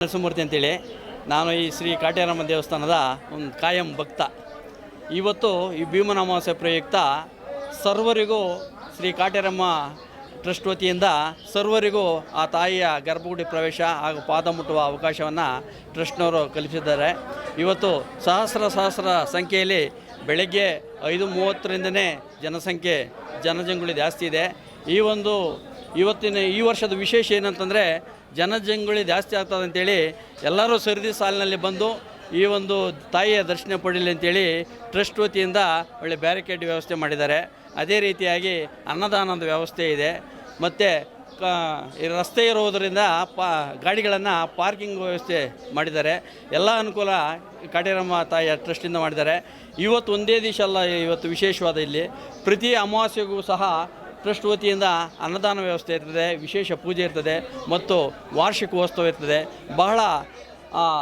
ನರಸಿಂಹಮೂರ್ತಿ ಅಂತೇಳಿ ನಾನು ಈ ಶ್ರೀ ಕಾಟೇರಮ್ಮ ದೇವಸ್ಥಾನದ ಒಂದು ಕಾಯಂ ಭಕ್ತ. ಇವತ್ತು ಈ ಭೀಮನ ಅಮಾವಾಸ್ಯೆ ಪ್ರಯುಕ್ತ ಸರ್ವರಿಗೂ ಶ್ರೀ ಕಾಟೇರಮ್ಮ ಟ್ರಸ್ಟ್ ವತಿಯಿಂದ ಸರ್ವರಿಗೂ ಆ ತಾಯಿಯ ಗರ್ಭಗುಡಿ ಪ್ರವೇಶ ಹಾಗೂ ಪಾದ ಮುಟ್ಟುವ ಅವಕಾಶವನ್ನು ಟ್ರಸ್ಟ್ನವರು ಕಲ್ಪಿಸಿದ್ದಾರೆ. ಇವತ್ತು ಸಹಸ್ರ ಸಂಖ್ಯೆಯಲ್ಲಿ ಬೆಳಗ್ಗೆ 5:30ರಿಂದನೇ ಜನಜಂಗುಳಿ ಜಾಸ್ತಿ ಇದೆ. ಈ ವರ್ಷದ ವಿಶೇಷ ಏನಂತಂದರೆ ಜನಜಂಗುಳಿ ಜಾಸ್ತಿ ಆಗ್ತದೆ ಅಂತೇಳಿ ಎಲ್ಲರೂ ಸರದಿ ಸಾಲಿನಲ್ಲಿ ಬಂದು ಈ ಒಂದು ತಾಯಿಯ ದರ್ಶನ ಪಡೀಲಿ ಅಂತೇಳಿ ಟ್ರಸ್ಟ್ ವತಿಯಿಂದ ಒಳ್ಳೆ ಬ್ಯಾರಿಕೇಡ್ ವ್ಯವಸ್ಥೆ ಮಾಡಿದ್ದಾರೆ. ಅದೇ ರೀತಿಯಾಗಿ ಅನ್ನದಾನದ ವ್ಯವಸ್ಥೆ ಇದೆ. ಮತ್ತು ರಸ್ತೆ ಇರುವುದರಿಂದ ಗಾಡಿಗಳನ್ನು ಪಾರ್ಕಿಂಗ್ ವ್ಯವಸ್ಥೆ ಮಾಡಿದ್ದಾರೆ. ಎಲ್ಲ ಅನುಕೂಲ ಕಾಟೇರಮ್ಮ ತಾಯಿಯ ಟ್ರಸ್ಟಿಂದ ಮಾಡಿದ್ದಾರೆ. ಇವತ್ತು ಒಂದೇ ದಿವಸ ಅಲ್ಲ, ಇವತ್ತು ವಿಶೇಷವಾದ ಇಲ್ಲಿ ಪ್ರತಿ ಅಮಾವಾಸ್ಯೆಗೂ ಸಹ ಟ್ರಸ್ಟ್ ವತಿಯಿಂದ ಅನ್ನದಾನ ವ್ಯವಸ್ಥೆ ಇರ್ತದೆ, ವಿಶೇಷ ಪೂಜೆ ಇರ್ತದೆ ಮತ್ತು ವಾರ್ಷಿಕೋತ್ಸವ ಇರ್ತದೆ. ಬಹಳ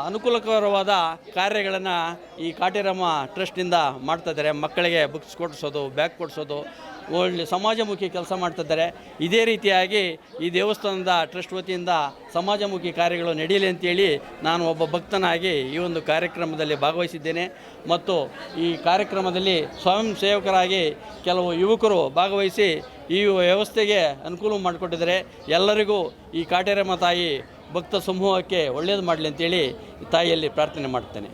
ಅನುಕೂಲಕರವಾದ ಕಾರ್ಯಗಳನ್ನು ಈ ಕಾಟೇರಮ್ಮ ಟ್ರಸ್ಟಿಂದ ಮಾಡ್ತಾಯಿದ್ದಾರೆ. ಮಕ್ಕಳಿಗೆ ಬುಕ್ಸ್ ಕೊಡಿಸೋದು, ಬ್ಯಾಗ್ ಕೊಡಿಸೋದು, ಒಳ್ಳೆ ಸಮಾಜಮುಖಿ ಕೆಲಸ ಮಾಡ್ತಿದ್ದಾರೆ. ಇದೇ ರೀತಿಯಾಗಿ ಈ ದೇವಸ್ಥಾನದ ಟ್ರಸ್ಟ್ ವತಿಯಿಂದ ಸಮಾಜಮುಖಿ ಕಾರ್ಯಗಳು ನಡೆಯಲಿ ಅಂತೇಳಿ ನಾನು ಒಬ್ಬ ಭಕ್ತನಾಗಿ ಈ ಒಂದು ಕಾರ್ಯಕ್ರಮದಲ್ಲಿ ಭಾಗವಹಿಸಿದ್ದೇನೆ. ಮತ್ತು ಈ ಕಾರ್ಯಕ್ರಮದಲ್ಲಿ ಸ್ವಯಂ ಸೇವಕರಾಗಿ ಕೆಲವು ಯುವಕರು ಭಾಗವಹಿಸಿ ಈ ವ್ಯವಸ್ಥೆಗೆ ಅನುಕೂಲ ಮಾಡಿಕೊಟ್ಟಿದ್ದಾರೆ. ಎಲ್ಲರಿಗೂ ಈ ಕಾಟೇರಮ್ಮ ತಾಯಿ ಭಕ್ತ ಸಮೂಹಕ್ಕೆ ಒಳ್ಳೆಯದು ಮಾಡಲಿ ಅಂತೇಳಿ ತಾಯಿಯಲ್ಲಿ ಪ್ರಾರ್ಥನೆ ಮಾಡ್ತೇನೆ.